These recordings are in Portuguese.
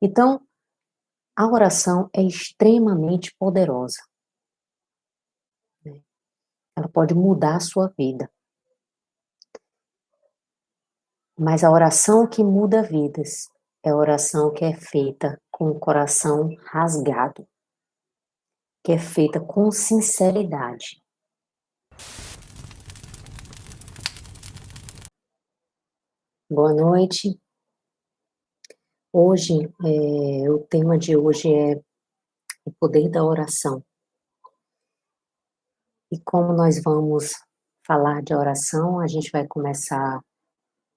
Então, a oração é extremamente poderosa, né? Ela pode mudar a sua vida, mas a oração que muda vidas é a oração que é feita com o coração rasgado, que é feita com sinceridade. Boa noite. Hoje, o tema de hoje é o poder da oração. E como nós vamos falar de oração, a gente vai começar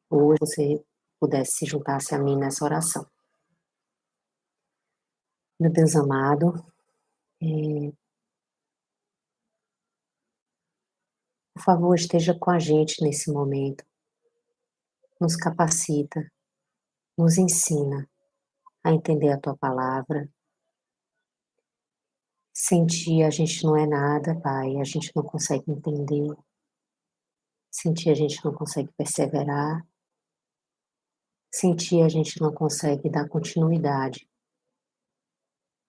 hoje, você pudesse se juntar-se a mim nessa oração. Meu Deus amado, por favor, esteja com a gente nesse momento. Nos capacita, nos ensina a entender a tua palavra. Sem ti a gente não é nada, Pai, a gente não consegue entender. Sem ti a gente não consegue perseverar. Sem ti a gente não consegue dar continuidade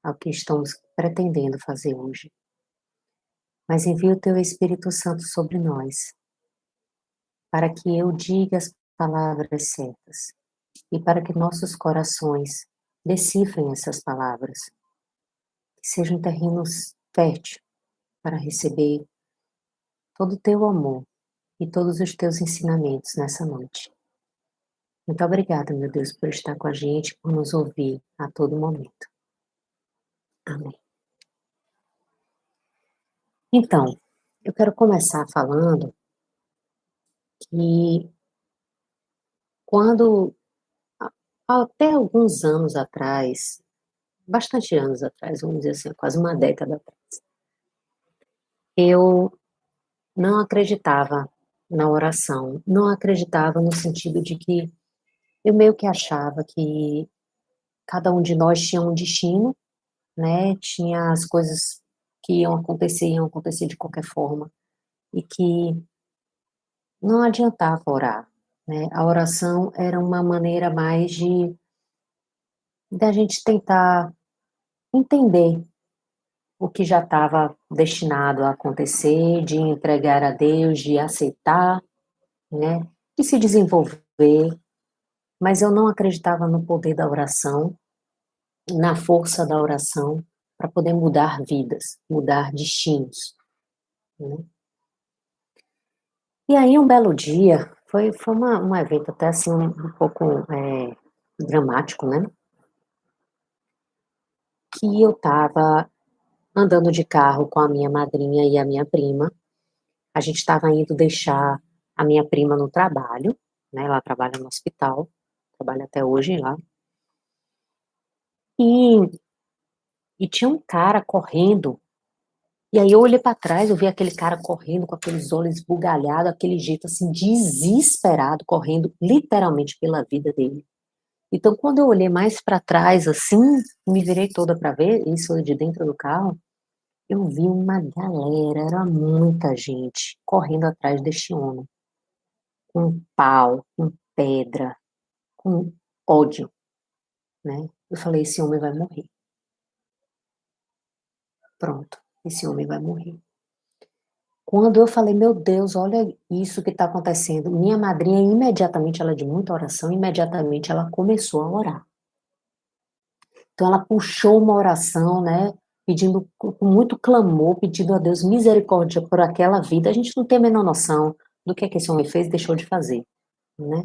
ao que estamos pretendendo fazer hoje. Mas envia o teu Espírito Santo sobre nós, para que eu diga as palavras certas e para que nossos corações decifrem essas palavras, que sejam terrenos férteis para receber todo o teu amor e todos os teus ensinamentos nessa noite. Muito obrigada, meu Deus, por estar com a gente, por nos ouvir a todo momento. Amém. Então, eu quero começar falando que quando, até alguns anos atrás, bastante anos atrás, vamos dizer assim, quase uma década atrás, eu não acreditava na oração, não acreditava no sentido de que eu meio que achava que cada um de nós tinha um destino, né? Tinha as coisas que iam acontecer de qualquer forma, e que não adiantava orar, né? A oração era uma maneira mais de da gente tentar entender o que já estava destinado a acontecer, de entregar a Deus, de aceitar, né? De se desenvolver, mas eu não acreditava no poder da oração, na força da oração para poder mudar vidas, mudar destinos, né? E aí um belo dia, foi um evento até assim um pouco dramático, né? Que eu estava andando de carro com a minha madrinha e a minha prima. A gente estava indo deixar a minha prima no trabalho, né? Ela trabalha no hospital, trabalha até hoje lá. E, e tinha um cara correndo. E aí eu olhei para trás, eu vi aquele cara correndo com aqueles olhos esbugalhados, aquele jeito assim desesperado, correndo literalmente pela vida dele. Então quando eu olhei mais para trás assim, me virei toda para ver isso de dentro do carro, eu vi uma galera, era muita gente correndo atrás deste homem, com pau, com pedra, com ódio, né? Eu falei, esse homem vai morrer. Pronto, esse homem vai morrer. Quando eu falei, meu Deus, olha isso que está acontecendo, minha madrinha imediatamente, ela é de muita oração, imediatamente ela começou a orar. Então ela puxou uma oração, né, pedindo com muito clamor, pedindo a Deus misericórdia por aquela vida. A gente não tem a menor noção do que esse homem fez e deixou de fazer, né?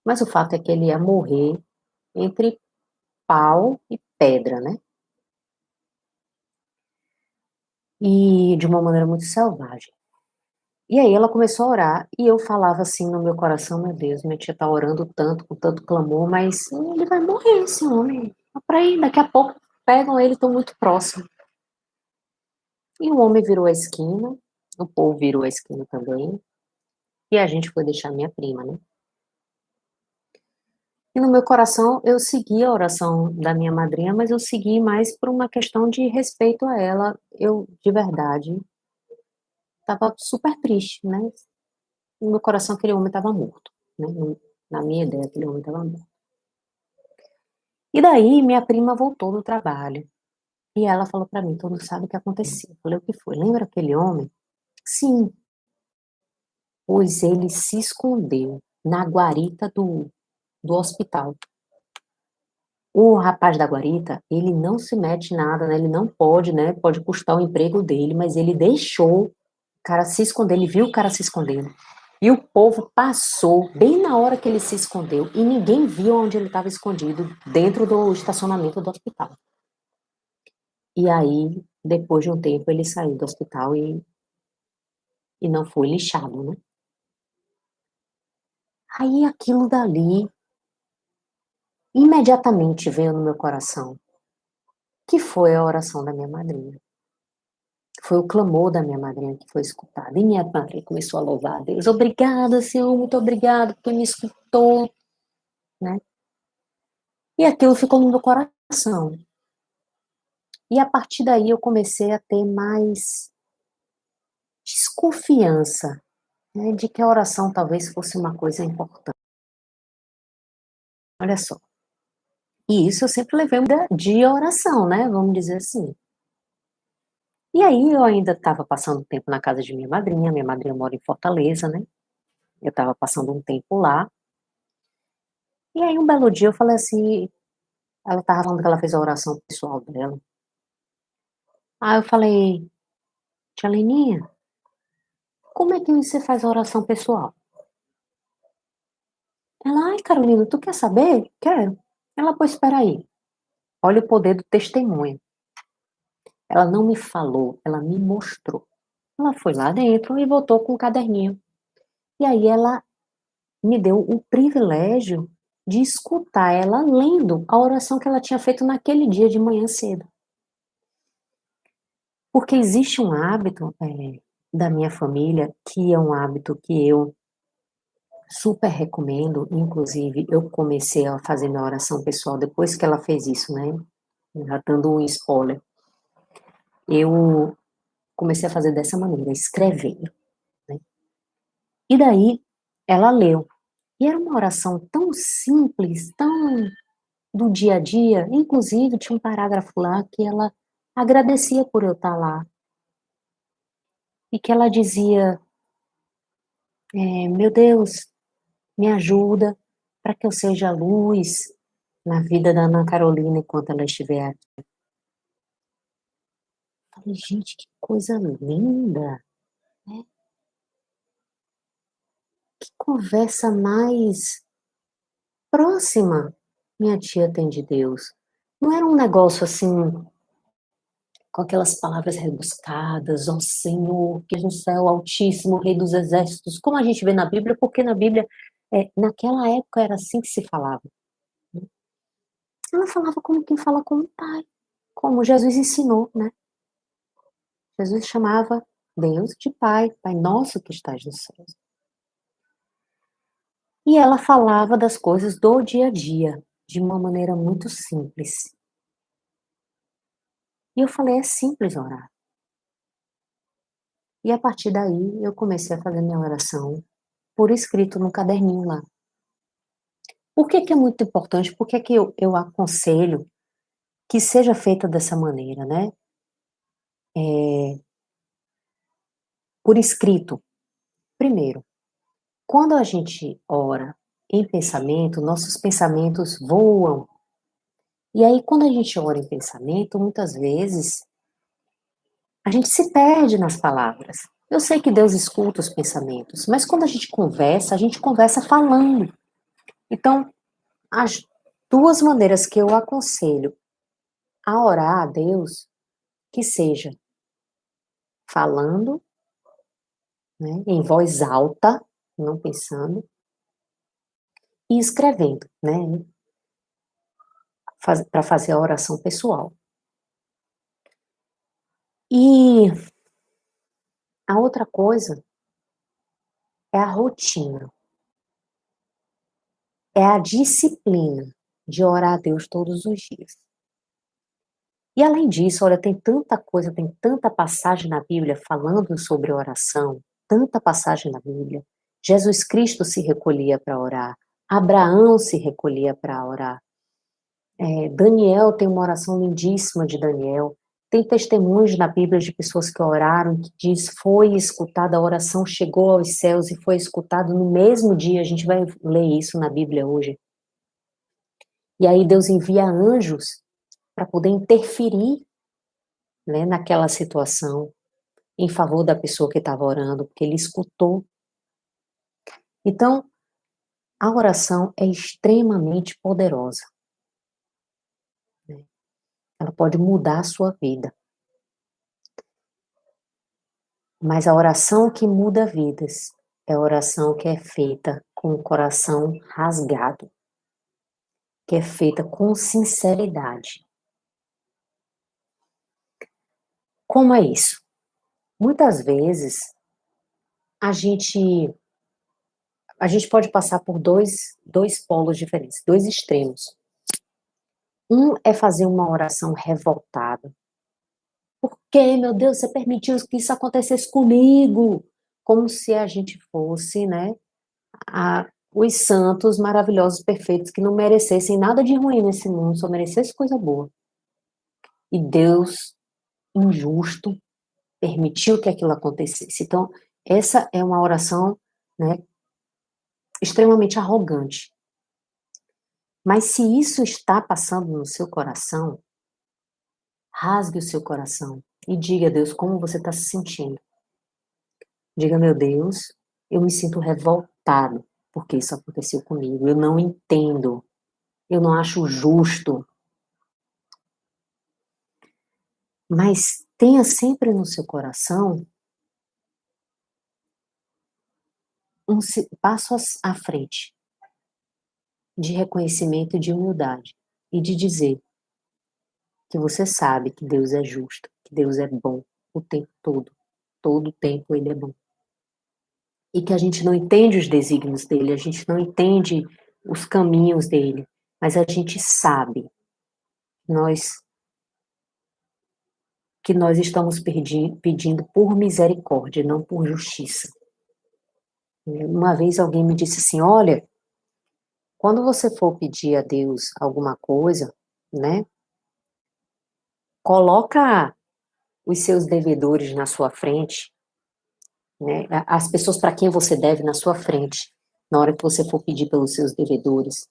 Mas o fato é que ele ia morrer entre pau e pedra, né? E de uma maneira muito selvagem. E aí ela começou a orar, e eu falava assim no meu coração, meu Deus, minha tia tá orando tanto, com tanto clamor, mas ele vai morrer, esse homem. Para aí, daqui a pouco pegam ele, estão muito próximo. E o homem virou a esquina, o povo virou a esquina também, e a gente foi deixar minha prima, né? E no meu coração eu segui a oração da minha madrinha, mas eu segui mais por uma questão de respeito a ela. Eu, de verdade, estava super triste, né? No meu coração aquele homem estava morto, né? Na minha ideia, aquele homem estava morto. E daí minha prima voltou do trabalho. E ela falou pra mim: "Tu não sabe o que aconteceu". Eu falei: "O que foi? Lembra aquele homem?". "Sim, pois ele se escondeu na guarita do hospital". O rapaz da guarita, ele não se mete em nada, né, ele não pode, né, pode custar o emprego dele, mas ele deixou o cara se esconder, ele viu o cara se escondendo. E o povo passou bem na hora que ele se escondeu e ninguém viu onde ele estava escondido, dentro do estacionamento do hospital. E aí, depois de um tempo, ele saiu do hospital e não foi lixado, né. Aí aquilo dali, imediatamente veio no meu coração, que foi a oração da minha madrinha. Foi o clamor da minha madrinha que foi escutado. E minha madrinha começou a louvar a Deus: "Obrigada, Senhor, muito obrigada, porque me escutou", né. E aquilo ficou no meu coração. E a partir daí eu comecei a ter mais desconfiança, né, de que a oração talvez fosse uma coisa importante. Olha só. E isso eu sempre levei uma vida de oração, né, vamos dizer assim. E aí eu ainda estava passando tempo na casa de minha madrinha mora em Fortaleza, né, eu estava passando um tempo lá, e aí um belo dia eu falei assim, ela estava falando que ela fez a oração pessoal dela. Aí eu falei: "Tia Leninha, como é que você faz a oração pessoal?". Ela: "Ai, Carolina, tu quer saber?". "Quero". Ela: "Pois espera aí". Olha o poder do testemunho. Ela não me falou, ela me mostrou. Ela foi lá dentro e voltou com um caderninho. E aí ela me deu o privilégio de escutar ela lendo a oração que ela tinha feito naquele dia de manhã cedo. Porque existe um hábito, da minha família, que é um hábito que eu super recomendo, inclusive eu comecei a fazer minha oração pessoal depois que ela fez isso, né, já dando um spoiler. Eu comecei a fazer dessa maneira, escrevendo, né. E daí ela leu, e era uma oração tão simples, tão do dia a dia, inclusive tinha um parágrafo lá que ela agradecia por eu estar lá, e que ela dizia, "Meu Deus, me ajuda para que eu seja luz na vida da Ana Carolina enquanto ela estiver aqui". Falei: "Gente, que coisa linda, né, que conversa mais próxima minha tia tem de Deus". Não era um negócio assim, com aquelas palavras rebuscadas, ó Senhor, que és no céu altíssimo, Rei dos exércitos, como a gente vê na Bíblia, porque na Bíblia, naquela época era assim que se falava, né. Ela falava como quem fala com o Pai, como Jesus ensinou, né. Jesus chamava Deus de Pai, Pai nosso que estás nos céus. E ela falava das coisas do dia a dia, de uma maneira muito simples. E eu falei: "É simples orar". E a partir daí eu comecei a fazer minha oração por escrito no caderninho lá. Por que que é muito importante? Por que que eu aconselho que seja feita dessa maneira, né, eh, por escrito? Primeiro, quando a gente ora em pensamento, nossos pensamentos voam. E aí quando a gente ora em pensamento, muitas vezes, a gente se perde nas palavras. Eu sei que Deus escuta os pensamentos, mas quando a gente conversa falando. Então, as 2 maneiras que eu aconselho a orar a Deus, que seja falando, né, em voz alta, não pensando, e escrevendo, né, para fazer a oração pessoal. E a outra coisa é a rotina, é a disciplina de orar a Deus todos os dias. E além disso, olha, tem tanta coisa, tem tanta passagem na Bíblia falando sobre oração, tanta passagem na Bíblia. Jesus Cristo se recolhia para orar, Abraão se recolhia para orar. Daniel tem uma oração lindíssima de Daniel. Tem testemunhos na Bíblia de pessoas que oraram, que diz, foi escutada, a oração chegou aos céus e foi escutada no mesmo dia. A gente vai ler isso na Bíblia hoje. E aí Deus envia anjos para poder interferir, né, naquela situação, em favor da pessoa que estava orando, porque ele escutou. Então, a oração é extremamente poderosa, né? Ela pode mudar a sua vida. Mas a oração que muda vidas é a oração que é feita com o coração rasgado, que é feita com sinceridade. Como é isso? Muitas vezes a gente pode passar por dois polos diferentes, dois extremos. Um é fazer uma oração revoltada. Por que, meu Deus, você permitiu que isso acontecesse comigo? Como se a gente fosse, né, os santos maravilhosos, perfeitos, que não merecessem nada de ruim nesse mundo, só merecessem coisa boa. E Deus, injusto, permitiu que aquilo acontecesse. Então, essa é uma oração, né, extremamente arrogante. Mas se isso está passando no seu coração, rasgue o seu coração e diga a Deus como você está se sentindo. Diga, meu Deus, eu me sinto revoltado porque isso aconteceu comigo. Eu não entendo. Eu não acho justo. Mas tenha sempre no seu coração um passo à frente de reconhecimento e de humildade e de dizer que você sabe que Deus é justo, que Deus é bom o tempo todo o tempo ele é bom. E que a gente não entende os desígnios dele, a gente não entende os caminhos dele, mas a gente sabe que nós estamos pedindo por misericórdia, não por justiça. Uma vez alguém me disse assim, olha, quando você for pedir a Deus alguma coisa, né, coloca os seus devedores na sua frente, né, as pessoas para quem você deve na sua frente, na hora que você for pedir pelos seus devedores.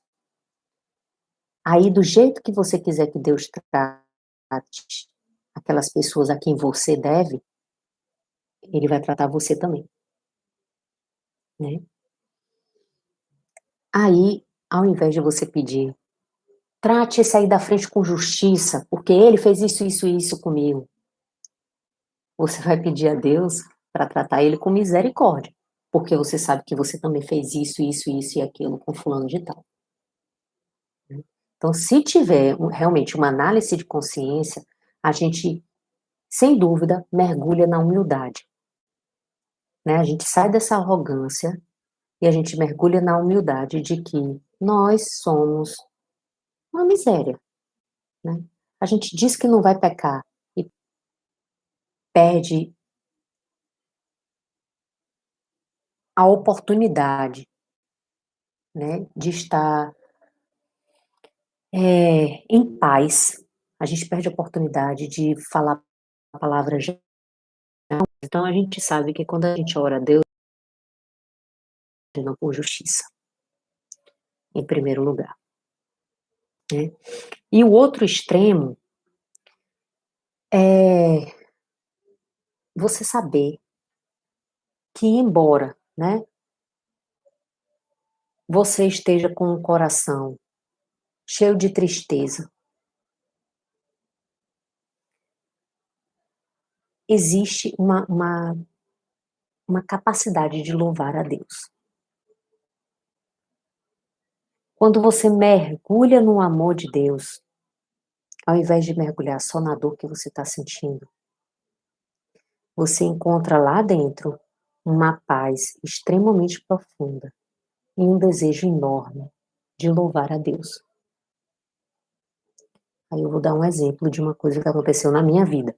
Aí, do jeito que você quiser que Deus trate aquelas pessoas a quem você deve, ele vai tratar você também, né? Aí, ao invés de você pedir, trate esse aí da frente com justiça, porque ele fez isso, isso e isso comigo. Você vai pedir a Deus para tratar ele com misericórdia, porque você sabe que você também fez isso, isso, isso e aquilo com fulano de tal. Então, se tiver realmente uma análise de consciência, a gente, sem dúvida, mergulha na humildade, né? A gente sai dessa arrogância e a gente mergulha na humildade de que nós somos uma miséria, né? A gente diz que não vai pecar e perde a oportunidade, né, de estar em paz. A gente perde a oportunidade de falar a palavra já. Então a gente sabe que quando a gente ora a Deus, não por justiça, em primeiro lugar, né? E o outro extremo é você saber que, embora, né, você esteja com o coração cheio de tristeza, existe uma capacidade de louvar a Deus. Quando você mergulha no amor de Deus, ao invés de mergulhar só na dor que você está sentindo, você encontra lá dentro uma paz extremamente profunda e um desejo enorme de louvar a Deus. Aí eu vou dar um exemplo de uma coisa que aconteceu na minha vida.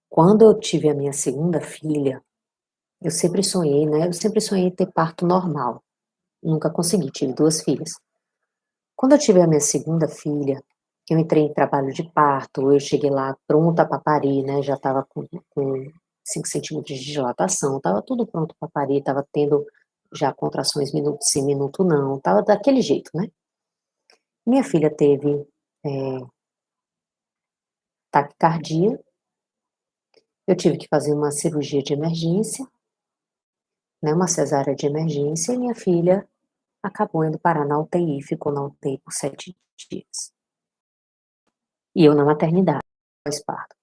Quando eu tive a minha segunda filha, eu sempre sonhei, né? Eu sempre sonhei ter parto normal. nunca consegui, tive 2 filhas. Quando eu tive a minha segunda filha, eu entrei em trabalho de parto, eu cheguei lá pronta para parir, né, já estava com 5 centímetros de dilatação, estava tudo pronto para parir, estava tendo já contrações minuto sim, minuto não, estava daquele jeito, né. Minha filha teve, taquicardia, eu tive que fazer uma cirurgia de emergência, né, uma cesárea de emergência, e minha filha acabou indo parar na UTI, ficou na UTI por 7 dias. E eu na maternidade, pós-parto.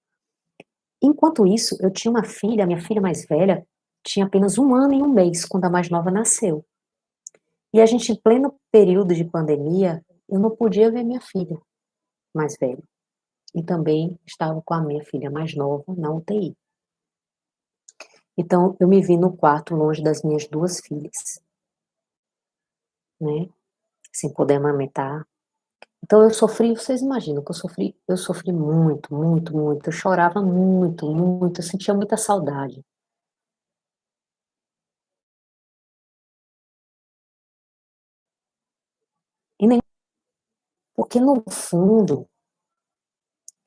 Enquanto isso, eu tinha uma filha, a minha filha mais velha tinha apenas 1 ano e 1 mês quando a mais nova nasceu. E a gente em pleno período de pandemia, eu não podia ver minha filha mais velha. E também estava com a minha filha mais nova na UTI. Então eu me vi no quarto longe das minhas 2 filhas, né, sem poder amamentar. Então eu sofri, vocês imaginam que eu sofri muito, muito, muito, eu chorava muito, muito, eu sentia muita saudade. E nem porque no fundo,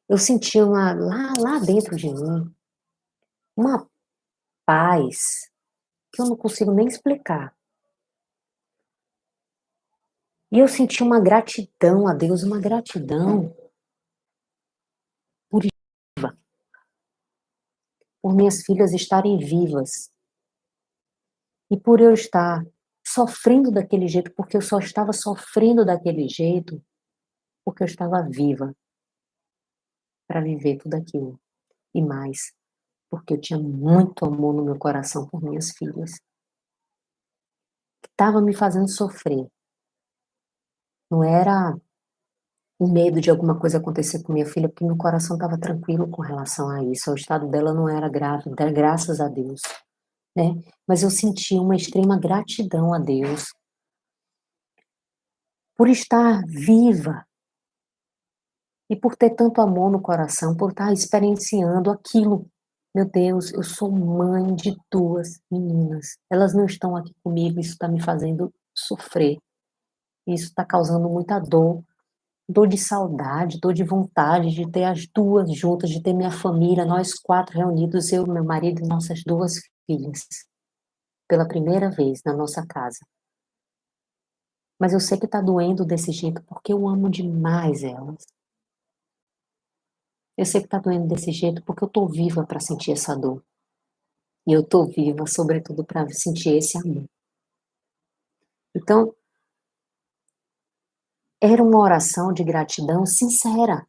eu sentia lá dentro de mim, uma paz que eu não consigo nem explicar. E eu senti uma gratidão a Deus, uma gratidão por por minhas filhas estarem vivas, e por eu estar sofrendo daquele jeito, porque eu só estava sofrendo daquele jeito, porque eu estava viva para viver tudo aquilo, e mais, porque eu tinha muito amor no meu coração por minhas filhas, que estava me fazendo sofrer. Não era o medo de alguma coisa acontecer com minha filha, porque meu coração estava tranquilo com relação a isso, o estado dela não era grave, graças a Deus, né, mas eu senti uma extrema gratidão a Deus, por estar viva, e por ter tanto amor no coração, por estar experienciando aquilo. Meu Deus, eu sou mãe de 2 meninas, elas não estão aqui comigo, isso está me fazendo sofrer, isso está causando muita dor, dor de saudade, dor de vontade de ter as 2 juntas, de ter minha família, nós 4 reunidos, eu, meu marido e nossas 2 filhas, pela primeira vez na nossa casa. Mas eu sei que está doendo desse jeito, porque eu amo demais elas. Eu sei que está doendo desse jeito, porque eu estou viva para sentir essa dor. E eu estou viva, sobretudo, para sentir esse amor. Então, era uma oração de gratidão sincera.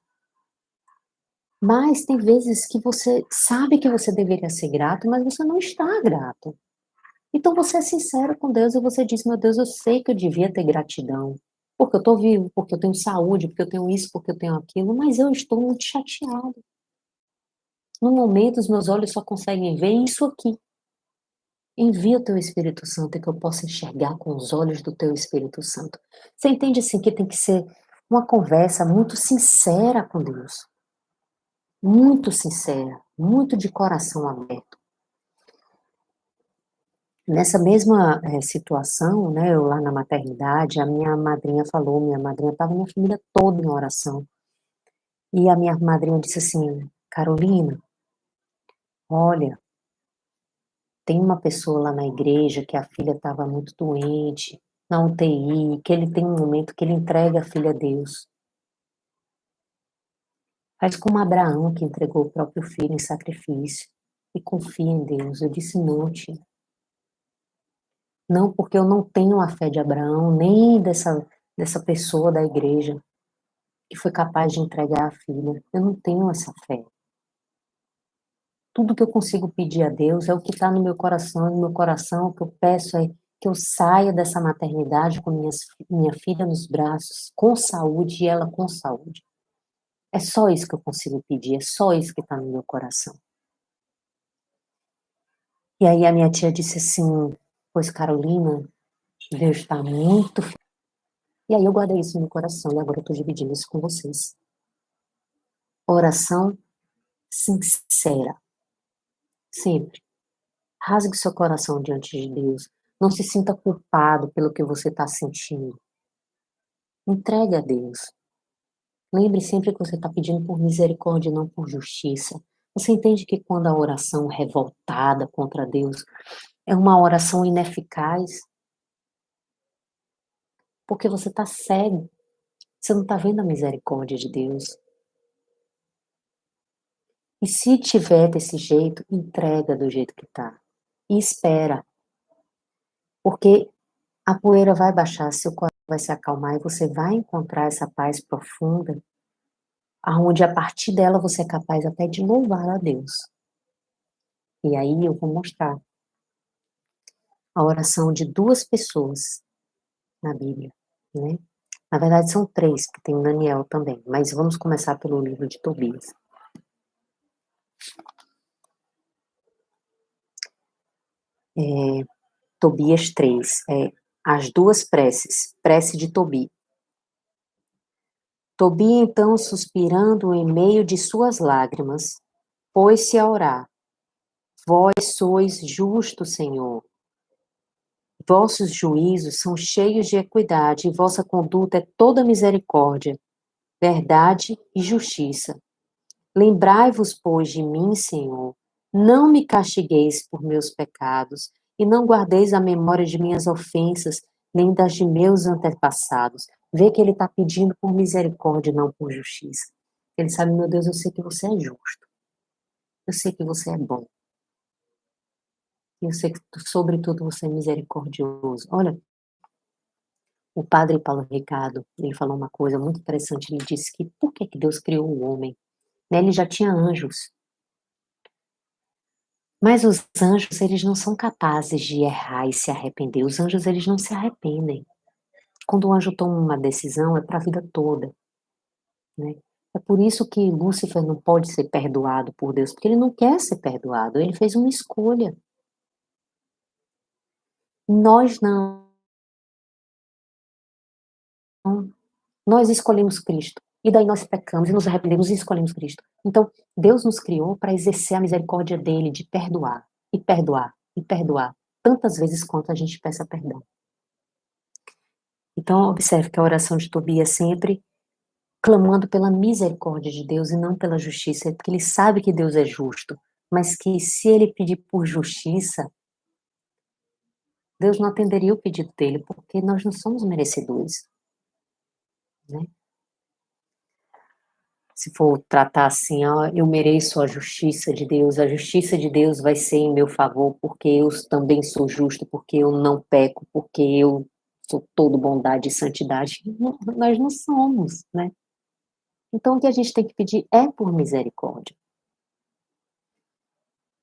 Mas tem vezes que você sabe que você deveria ser grato, mas você não está grato. Então você é sincero com Deus e você diz: meu Deus, eu sei que eu devia ter gratidão, porque eu estou vivo, porque eu tenho saúde, porque eu tenho isso, porque eu tenho aquilo, mas eu estou muito chateado. No momento, os meus olhos só conseguem ver isso aqui. Envia o teu Espírito Santo e que eu possa enxergar com os olhos do teu Espírito Santo. Você entende assim que tem que ser uma conversa muito sincera com Deus. Muito sincera, muito de coração aberto. Nessa mesma situação, né, eu lá na maternidade, a minha madrinha falou, minha madrinha estava minha família toda em oração. E a minha madrinha disse assim: Carolina, olha, tem uma pessoa lá na igreja que a filha estava muito doente, na UTI, que ele tem um momento que ele entrega a filha a Deus. Faz como Abraão, que entregou o próprio filho em sacrifício, e confia em Deus. Eu disse: não, tia. Não, porque eu não tenho a fé de Abraão, nem dessa pessoa da igreja que foi capaz de entregar a filha. Eu não tenho essa fé. Tudo que eu consigo pedir a Deus é o que está no meu coração, e no meu coração o que eu peço é que eu saia dessa maternidade com minha filha nos braços, com saúde, e ela com saúde. É só isso que eu consigo pedir, é só isso que está no meu coração. E aí a minha tia disse assim: pois Carolina, Deus está muito. E aí eu guardei isso no meu coração e agora eu estou dividindo isso com vocês. Oração sincera. Sempre. Rasgue seu coração diante de Deus. Não se sinta culpado pelo que você está sentindo. Entregue a Deus. Lembre sempre que você está pedindo por misericórdia e não por justiça. Você entende que quando a oração revoltada contra Deus é uma oração ineficaz? Porque você está cego. Você não está vendo a misericórdia de Deus. E se tiver desse jeito, entrega do jeito que está. E espera. Porque a poeira vai baixar, seu coração vai se acalmar e você vai encontrar essa paz profunda, aonde a partir dela você é capaz até de louvar a Deus. E aí eu vou mostrar a oração de duas pessoas na Bíblia, né? Na verdade são três, que tem Daniel também, mas vamos começar pelo livro de Tobias. Tobias 3, as duas preces, prece de Tobi. Tobi então, suspirando em meio de suas lágrimas, pôs-se a orar. Vós sois justo, Senhor. Vossos juízos são cheios de equidade, e vossa conduta é toda misericórdia, verdade e justiça. Lembrai-vos, pois, de mim, Senhor. Não me castigueis por meus pecados, e não guardeis a memória de minhas ofensas, nem das de meus antepassados. Vê que ele está pedindo por misericórdia, não por justiça. Ele sabe, meu Deus, eu sei que você é justo. Eu sei que você é bom. E eu sei que, sobretudo, você é misericordioso. Olha, o padre Paulo Ricardo, ele falou uma coisa muito interessante. Ele disse que por que Deus criou o homem? Né? Ele já tinha anjos. Mas os anjos, eles não são capazes de errar e se arrepender. Os anjos, eles não se arrependem. Quando o anjo toma uma decisão, é para a vida toda, né? É por isso que Lúcifer não pode ser perdoado por Deus, porque ele não quer ser perdoado, ele fez uma escolha. Nós não. Nós escolhemos Cristo. E daí nós pecamos e nos arrependemos e escolhemos Cristo. Então, Deus nos criou para exercer a misericórdia dele, de perdoar, e perdoar, e perdoar, tantas vezes quanto a gente peça perdão. Então, observe que a oração de Tobias é sempre clamando pela misericórdia de Deus e não pela justiça, porque ele sabe que Deus é justo, mas que se ele pedir por justiça, Deus não atenderia o pedido dele, porque nós não somos merecedores, né? Se for tratar assim, ó, eu mereço a justiça de Deus vai ser em meu favor, porque eu também sou justo, porque eu não peco, porque eu sou todo bondade e santidade. Não, nós não somos, né? Então, o que a gente tem que pedir é por misericórdia.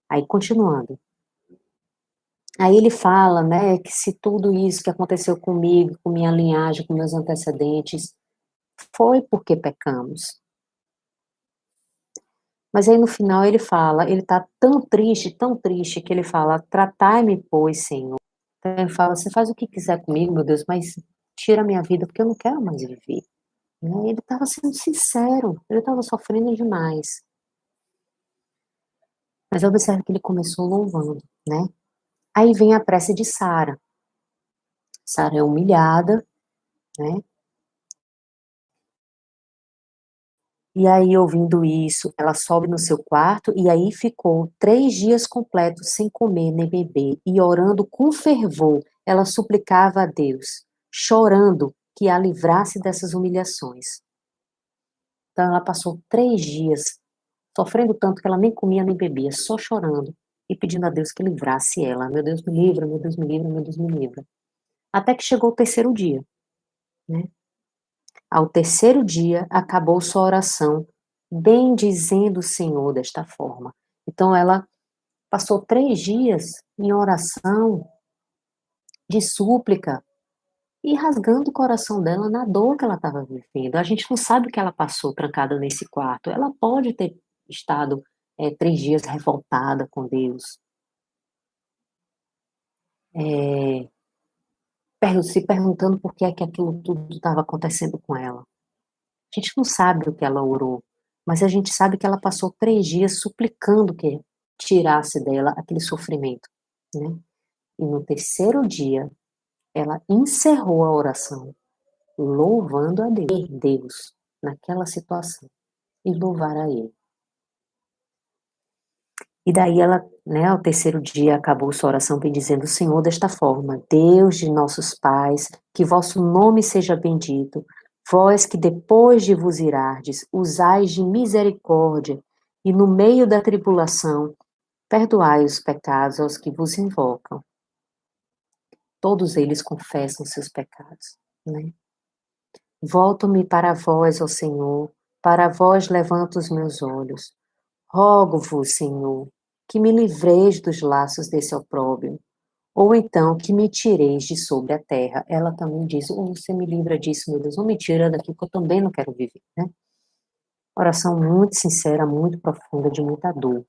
Aí, continuando. Aí ele fala, né, que se tudo isso que aconteceu comigo, com minha linhagem, com meus antecedentes, foi porque pecamos. Mas aí no final ele fala, ele está tão triste, que ele fala, tratai-me, pois, Senhor. Então ele fala, você faz o que quiser comigo, meu Deus, mas tira a minha vida, porque eu não quero mais viver. Né? Ele estava sendo sincero, ele estava sofrendo demais. Mas observe que ele começou louvando, né? Aí vem a prece de Sara. Sara é humilhada, né? E aí, ouvindo isso, ela sobe no seu quarto e aí ficou 3 dias completos sem comer nem beber e orando com fervor. Ela suplicava a Deus, chorando que a livrasse dessas humilhações. Então, ela passou 3 dias sofrendo tanto que ela nem comia nem bebia, só chorando e pedindo a Deus que livrasse ela. Meu Deus me livra, meu Deus me livra, meu Deus me livra. Até que chegou o terceiro dia, né? Ao terceiro dia, acabou sua oração, bendizendo o Senhor desta forma. Então, ela passou 3 dias em oração, de súplica, e rasgando o coração dela na dor que ela estava vivendo. A gente não sabe o que ela passou trancada nesse quarto. Ela pode ter estado 3 dias revoltada com Deus, é, se perguntando por que é que aquilo tudo estava acontecendo com ela. A gente não sabe o que ela orou, mas a gente sabe que ela passou 3 dias suplicando que tirasse dela aquele sofrimento, né? E no terceiro dia, ela encerrou a oração, louvando a Deus naquela situação, e louvar a Ele. E daí ela, ao terceiro dia, acabou sua oração bendizendo o Senhor desta forma: Deus de nossos pais, que vosso nome seja bendito, vós que depois de vos irardes, usais de misericórdia, e no meio da tribulação, perdoai os pecados aos que vos invocam. Todos eles confessam seus pecados, né? Volto-me para vós, ó Senhor, para vós levanto os meus olhos. Rogo-vos, Senhor, que me livreis dos laços desse opróbrio, ou então que me tireis de sobre a terra. Ela também diz, você me livra disso, meu Deus, ou me tira daqui, que eu também não quero viver, né? Oração muito sincera, muito profunda, de muita dor.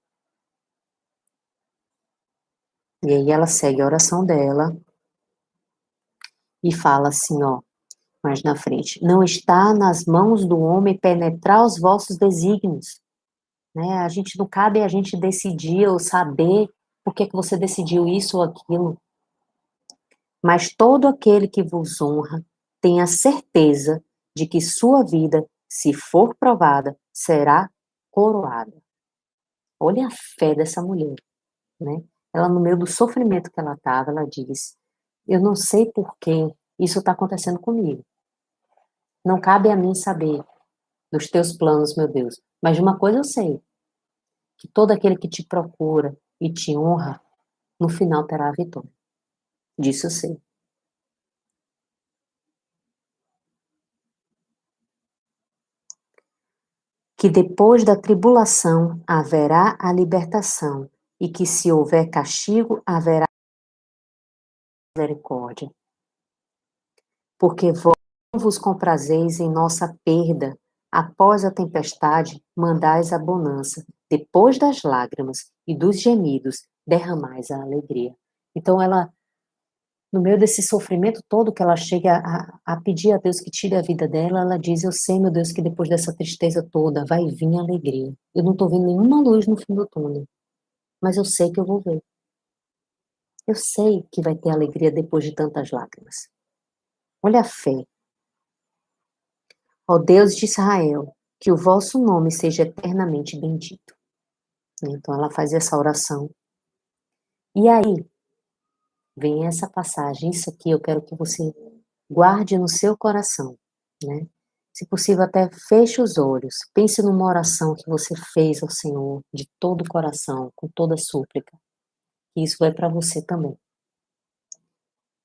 E aí ela segue a oração dela e fala assim, mais na frente, não está nas mãos do homem penetrar os vossos desígnios, né? A gente não cabe a gente decidir ou saber por que você decidiu isso ou aquilo. Mas todo aquele que vos honra, tenha certeza de que sua vida, se for provada, será coroada. Olha a fé dessa mulher, né? Ela, no meio do sofrimento que ela estava, ela diz, eu não sei por que isso está acontecendo comigo. Não cabe a mim saber dos teus planos, meu Deus. Mas de uma coisa eu sei, que todo aquele que te procura e te honra, no final terá a vitória. Disso eu sei. Que depois da tribulação haverá a libertação, e que se houver castigo, haverá misericórdia. Porque vós vos comprazeis em nossa perda, após a tempestade mandais a bonança, depois das lágrimas e dos gemidos derramais a alegria. Então ela, no meio desse sofrimento todo que ela chega a pedir a Deus que tire a vida dela, ela diz, eu sei, meu Deus, que depois dessa tristeza toda vai vir a alegria. Eu não estou vendo nenhuma luz no fim do túnel, mas eu sei que eu vou ver. Eu sei que vai ter alegria depois de tantas lágrimas. Olha a fé. Ó Deus de Israel, que o vosso nome seja eternamente bendito. Então ela faz essa oração. E aí, vem essa passagem, isso aqui eu quero que você guarde no seu coração, né? Se possível, até feche os olhos, pense numa oração que você fez ao Senhor, de todo o coração, com toda a súplica. E isso é para você também.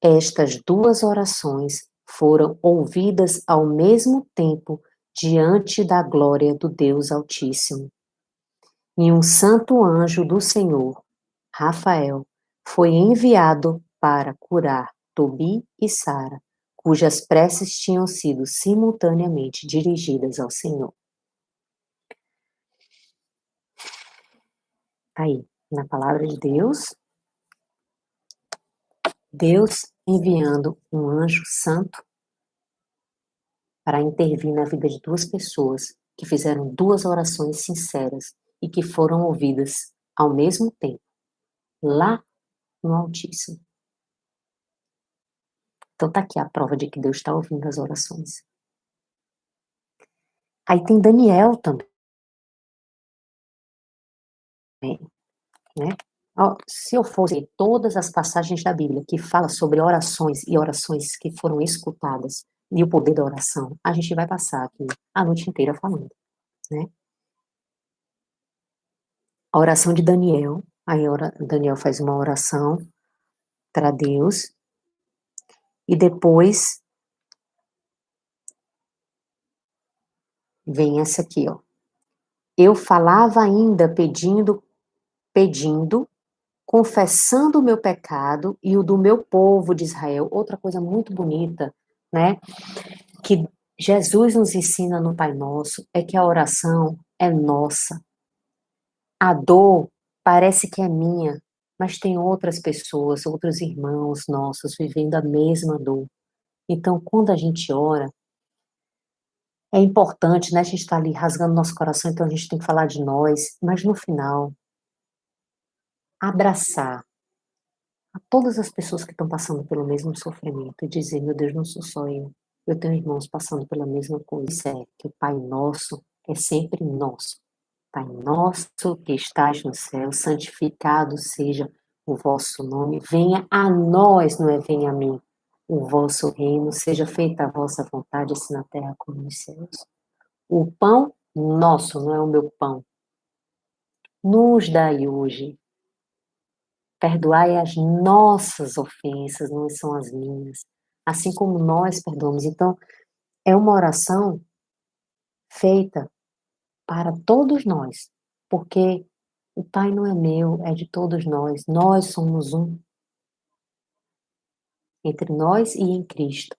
Estas duas orações foram ouvidas ao mesmo tempo diante da glória do Deus Altíssimo. E um santo anjo do Senhor, Rafael, foi enviado para curar Tobi e Sara, cujas preces tinham sido simultaneamente dirigidas ao Senhor. Aí, na palavra de Deus, Deus enviando um anjo santo para intervir na vida de duas pessoas que fizeram duas orações sinceras e que foram ouvidas ao mesmo tempo, lá no Altíssimo. Então tá aqui a prova de que Deus está ouvindo as orações. Aí tem Daniel também, né? Se eu fosse todas as passagens da Bíblia que fala sobre orações e orações que foram escutadas e o poder da oração, a gente vai passar aqui a noite inteira falando, né? A oração de Daniel, aí Daniel faz uma oração para Deus e depois vem essa aqui, Eu falava ainda pedindo, confessando o meu pecado e o do meu povo de Israel. Outra coisa muito bonita, né, que Jesus nos ensina no Pai Nosso, é que a oração é nossa. A dor parece que é minha, mas tem outras pessoas, outros irmãos nossos vivendo a mesma dor. Então, quando a gente ora, é importante, né, a gente está ali rasgando nosso coração, então a gente tem que falar de nós, mas no final, abraçar a todas as pessoas que estão passando pelo mesmo sofrimento e dizer, meu Deus, não sou só eu tenho irmãos passando pela mesma coisa. Isso é que o Pai Nosso é sempre nosso. Pai nosso que estás no céu, santificado seja o vosso nome, venha a nós, não é venha a mim, o vosso reino, seja feita a vossa vontade, assim na terra como nos céus. O pão nosso, não é o meu pão, nos dai hoje. Perdoai as nossas ofensas, não são as minhas, assim como nós perdoamos. Então, é uma oração feita para todos nós, porque o Pai não é meu, é de todos nós somos um, entre nós e em Cristo.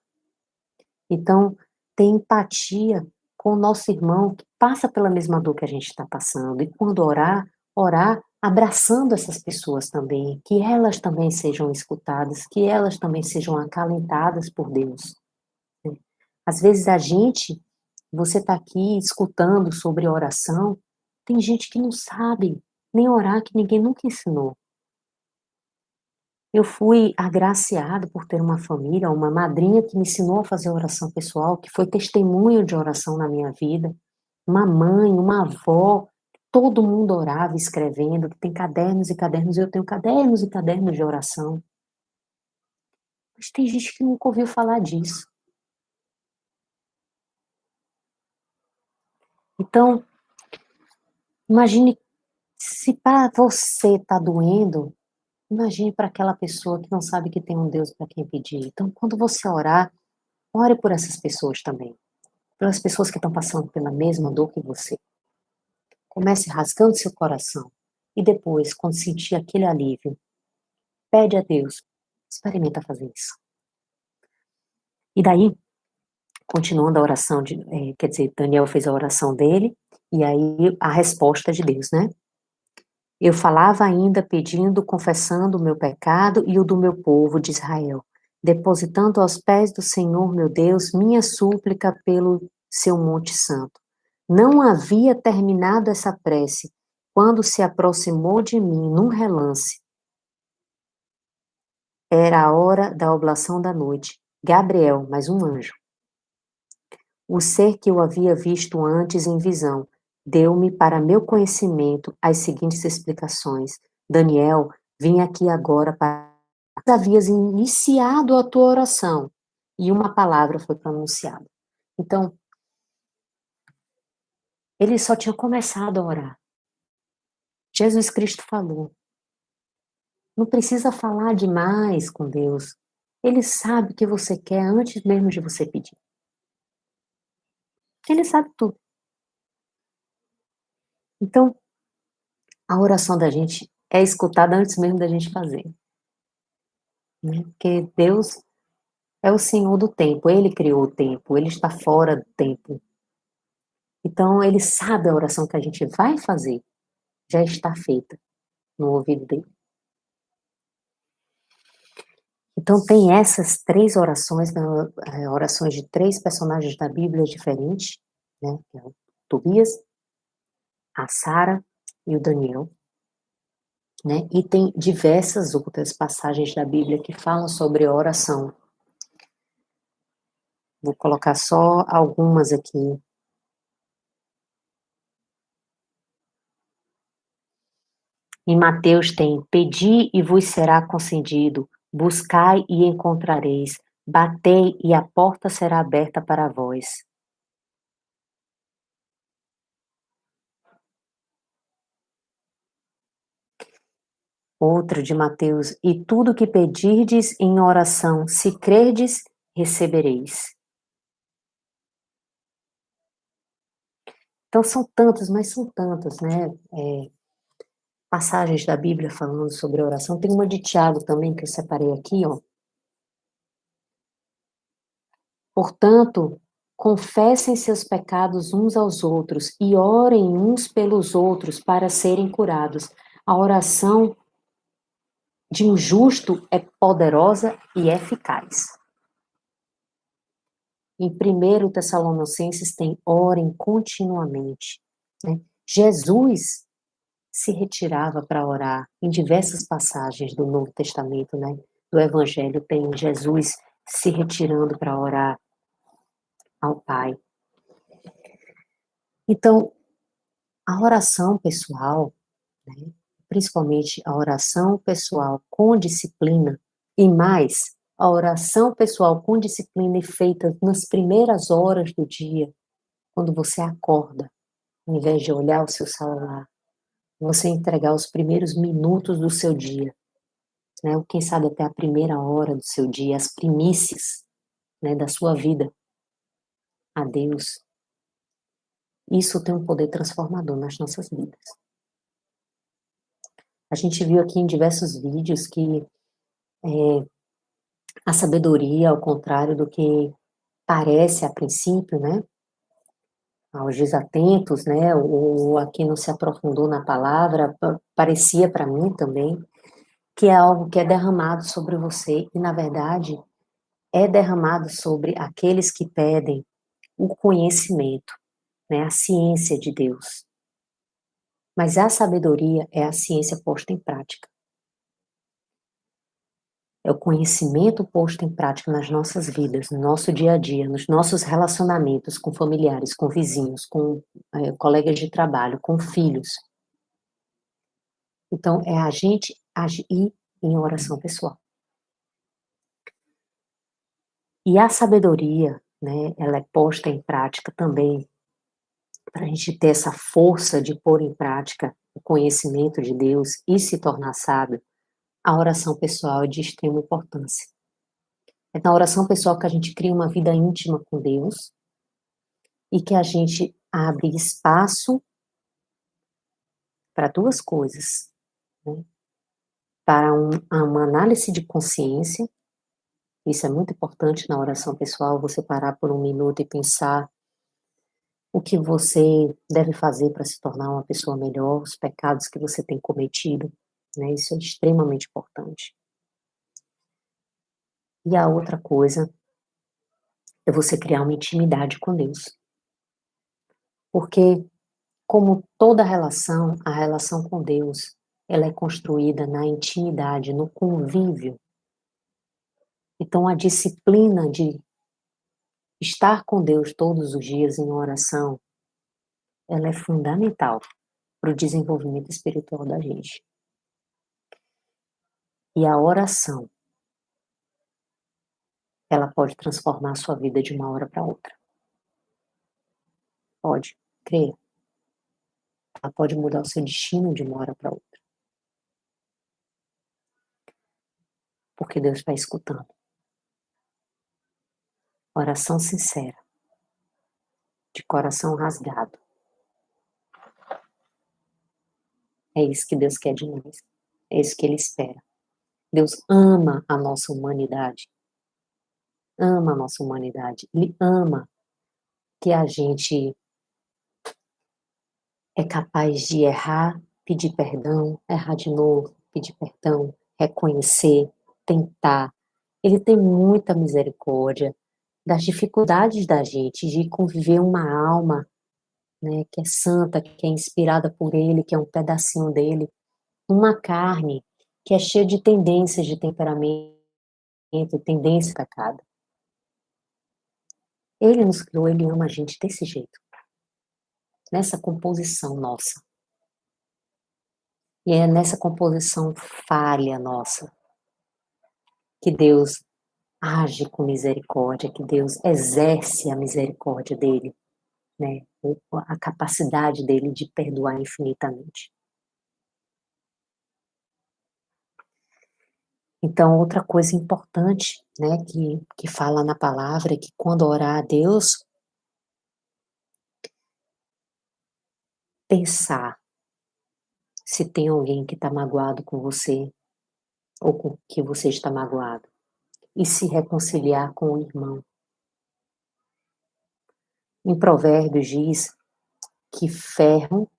Então, ter empatia com o nosso irmão que passa pela mesma dor que a gente está passando, e quando orar abraçando essas pessoas também, que elas também sejam escutadas, que elas também sejam acalentadas por Deus. Às vezes você está aqui escutando sobre oração, tem gente que não sabe nem orar, que ninguém nunca ensinou. Eu fui agraciado por ter uma família, uma madrinha que me ensinou a fazer oração pessoal, que foi testemunho de oração na minha vida, uma mãe, uma avó, todo mundo orava escrevendo, que tem cadernos e cadernos, eu tenho cadernos e cadernos de oração. Mas tem gente que nunca ouviu falar disso. Então, imagine se para você está doendo, imagine para aquela pessoa que não sabe que tem um Deus para quem pedir. Então, quando você orar, ore por essas pessoas também. Pelas pessoas que estão passando pela mesma dor que você. Comece rasgando seu coração. E depois, quando sentir aquele alívio, pede a Deus. Experimenta fazer isso. E daí, continuando a oração, quer dizer, Daniel fez a oração dele, e aí a resposta de Deus, né? Eu falava ainda pedindo, confessando o meu pecado e o do meu povo de Israel, depositando aos pés do Senhor, meu Deus, minha súplica pelo seu monte santo. Não havia terminado essa prece quando se aproximou de mim num relance. Era a hora da oblação da noite. Gabriel, mais um anjo. O ser que eu havia visto antes em visão deu-me para meu conhecimento as seguintes explicações. Daniel, vim aqui agora para... Havias iniciado a tua oração e uma palavra foi pronunciada. Então, ele só tinha começado a orar. Jesus Cristo falou. Não precisa falar demais com Deus. Ele sabe o que você quer antes mesmo de você pedir. Ele sabe tudo. Então, a oração da gente é escutada antes mesmo da gente fazer. Né? Porque Deus é o Senhor do tempo. Ele criou o tempo. Ele está fora do tempo. Então, ele sabe a oração que a gente vai fazer. Já está feita no ouvido dele. Então, tem essas três orações, orações de três personagens da Bíblia diferentes, né? Que é o Tobias, a Sara e o Daniel, né? E tem diversas outras passagens da Bíblia que falam sobre oração. Vou colocar só algumas aqui. Em Mateus tem: pedi e vos será concedido, buscai e encontrareis, batei e a porta será aberta para vós. Outro de Mateus: e tudo que pedirdes em oração, se crerdes, recebereis. Então são tantos, mas são tantos, né? Passagens da Bíblia falando sobre oração. Tem uma de Tiago também que eu separei aqui, ó. Portanto, confessem seus pecados uns aos outros e orem uns pelos outros para serem curados. A oração de um justo é poderosa e eficaz. Em 1 Tessalonicenses tem orem continuamente. Né? Jesus se retirava para orar. Em diversas passagens do Novo Testamento, né, do Evangelho, tem Jesus se retirando para orar ao Pai. Então, a oração pessoal, né, principalmente a oração pessoal com disciplina, e mais, a oração pessoal com disciplina e feita nas primeiras horas do dia, quando você acorda, ao invés de olhar o seu celular, você entregar os primeiros minutos do seu dia, né, ou quem sabe até a primeira hora do seu dia, as primícias, né, da sua vida a Deus, isso tem um poder transformador nas nossas vidas. A gente viu aqui em diversos vídeos que a sabedoria, ao contrário do que parece a princípio, né, aos desatentos, né, ou a quem não se aprofundou na palavra, parecia para mim também, que é algo que é derramado sobre você, e na verdade é derramado sobre aqueles que pedem o conhecimento, né, a ciência de Deus. Mas a sabedoria é a ciência posta em prática. É o conhecimento posto em prática nas nossas vidas, no nosso dia a dia, nos nossos relacionamentos com familiares, com vizinhos, com colegas de trabalho, com filhos. Então, é a gente agir em oração pessoal. E a sabedoria, né, ela é posta em prática também para a gente ter essa força de pôr em prática o conhecimento de Deus e se tornar sábio. A oração pessoal é de extrema importância. É na oração pessoal que a gente cria uma vida íntima com Deus e que a gente abre espaço para duas coisas, né? Para uma análise de consciência, isso é muito importante na oração pessoal, você parar por um minuto e pensar o que você deve fazer para se tornar uma pessoa melhor, os pecados que você tem cometido, né? Isso é extremamente importante. E a outra coisa é você criar uma intimidade com Deus. Porque, como toda relação, a relação com Deus, ela é construída na intimidade, no convívio. Então, a disciplina de estar com Deus todos os dias em oração, ela é fundamental para o desenvolvimento espiritual da gente. E a oração, ela pode transformar a sua vida de uma hora para outra. Pode, creia. Ela pode mudar o seu destino de uma hora para outra. Porque Deus está escutando. Oração sincera, de coração rasgado. É isso que Deus quer de nós. É isso que Ele espera. Deus ama a nossa humanidade. Ama a nossa humanidade. Ele ama que a gente é capaz de errar, pedir perdão, errar de novo, pedir perdão, reconhecer, tentar. Ele tem muita misericórdia das dificuldades da gente de conviver uma alma, né, que é santa, que é inspirada por Ele, que é um pedacinho dele, uma carne que é cheia de tendências de temperamento, tendência a pecado. Ele nos criou, Ele ama a gente desse jeito, nessa composição nossa. E é nessa composição falha nossa que Deus age com misericórdia, que Deus exerce a misericórdia dele, né? A capacidade dele de perdoar infinitamente. Então, outra coisa importante, né, que fala na palavra é que quando orar a Deus, pensar se tem alguém que está magoado com você, ou com que você está magoado, e se reconciliar com o irmão. Em Provérbios diz que ferro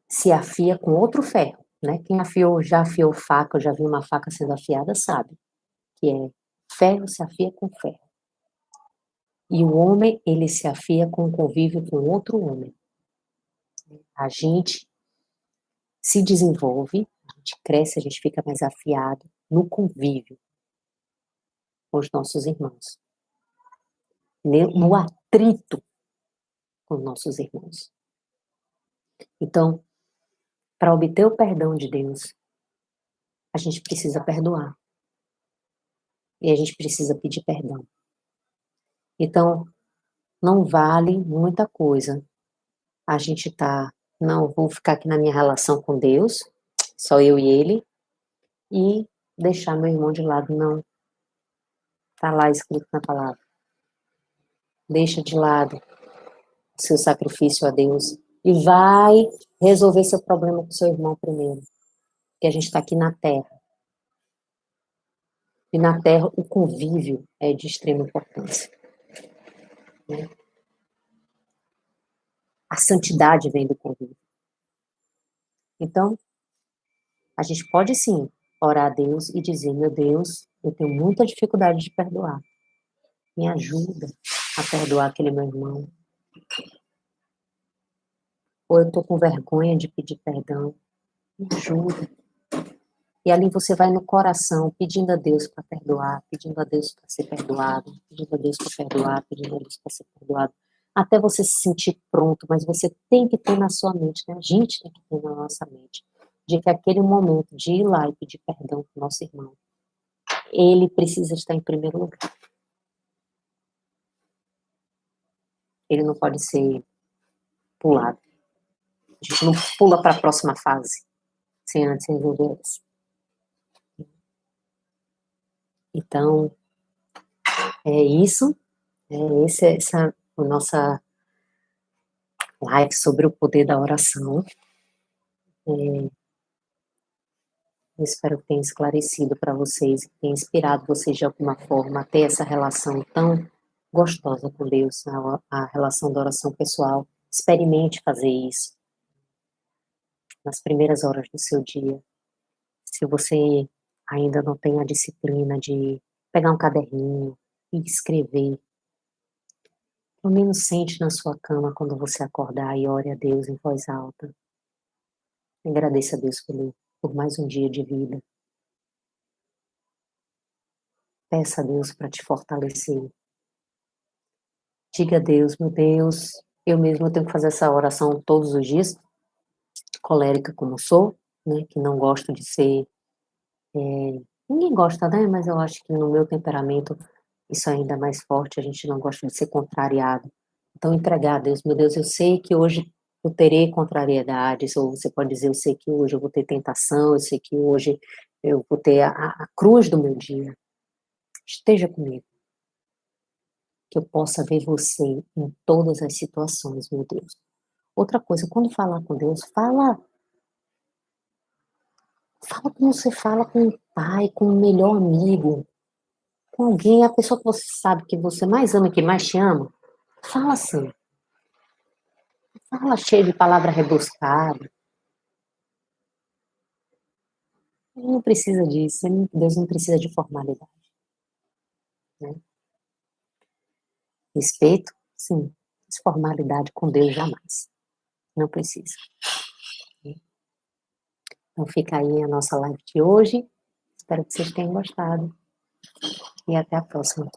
se afia com outro ferro, né? Quem já afiou faca, ou já viu uma faca sendo afiada, sabe que é ferro se afia com ferro. E o homem, ele se afia com o convívio com outro homem. A gente se desenvolve, a gente cresce, a gente fica mais afiado no convívio com os nossos irmãos, no atrito com os nossos irmãos. Então, para obter o perdão de Deus, a gente precisa perdoar. E a gente precisa pedir perdão. Então, não vale muita coisa a gente não, vou ficar aqui na minha relação com Deus, só eu e Ele, e deixar meu irmão de lado, não. Está lá escrito na palavra. Deixa de lado o seu sacrifício a Deus e vai resolver seu problema com seu irmão primeiro. Porque a gente está aqui na Terra. E na Terra o convívio é de extrema importância. Né? A santidade vem do convívio. Então, a gente pode sim orar a Deus e dizer, meu Deus, eu tenho muita dificuldade de perdoar. Me ajuda a perdoar aquele meu irmão. Ou eu estou com vergonha de pedir perdão. Me ajuda. E ali você vai no coração, pedindo a Deus para perdoar, pedindo a Deus para ser perdoado, pedindo a Deus para perdoar, pedindo a Deus para ser perdoado. Até você se sentir pronto, mas você tem que ter na sua mente, né? A gente tem que ter na nossa mente, de que aquele momento de ir lá e pedir perdão para o nosso irmão, ele precisa estar em primeiro lugar. Ele não pode ser pulado. A gente não pula para a próxima fase sem antes resolver essa. Então, é isso. Essa é a nossa live sobre o poder da oração. Eu espero que tenha esclarecido para vocês, que tenha inspirado vocês de alguma forma a ter essa relação tão gostosa com Deus, a relação da oração pessoal. Experimente fazer isso nas primeiras horas do seu dia. Se você ainda não tem a disciplina de pegar um caderninho e escrever, pelo menos sente na sua cama quando você acordar e ore a Deus em voz alta. Agradeça a Deus por mais um dia de vida. Peça a Deus para te fortalecer. Diga a Deus, meu Deus, eu mesmo tenho que fazer essa oração todos os dias, colérica como sou, né, que não gosto de ser... ninguém gosta, né, mas eu acho que no meu temperamento isso é ainda mais forte, a gente não gosta de ser contrariado. Então, entregar a Deus, meu Deus, eu sei que hoje eu terei contrariedades, ou você pode dizer, eu sei que hoje eu vou ter tentação, eu sei que hoje eu vou ter a cruz do meu dia. Esteja comigo. Que eu possa ver você em todas as situações, meu Deus. Outra coisa, quando falar com Deus, fala como você fala com o pai, com o melhor amigo, com alguém, a pessoa que você sabe que você mais ama, que mais te ama. Fala assim. Fala cheio de palavra rebuscada. Ele não precisa disso, Deus não precisa de formalidade. Né? Respeito, sim, mas formalidade com Deus jamais. Não precisa. Então fica aí a nossa live de hoje. Espero que vocês tenham gostado. E até a próxima.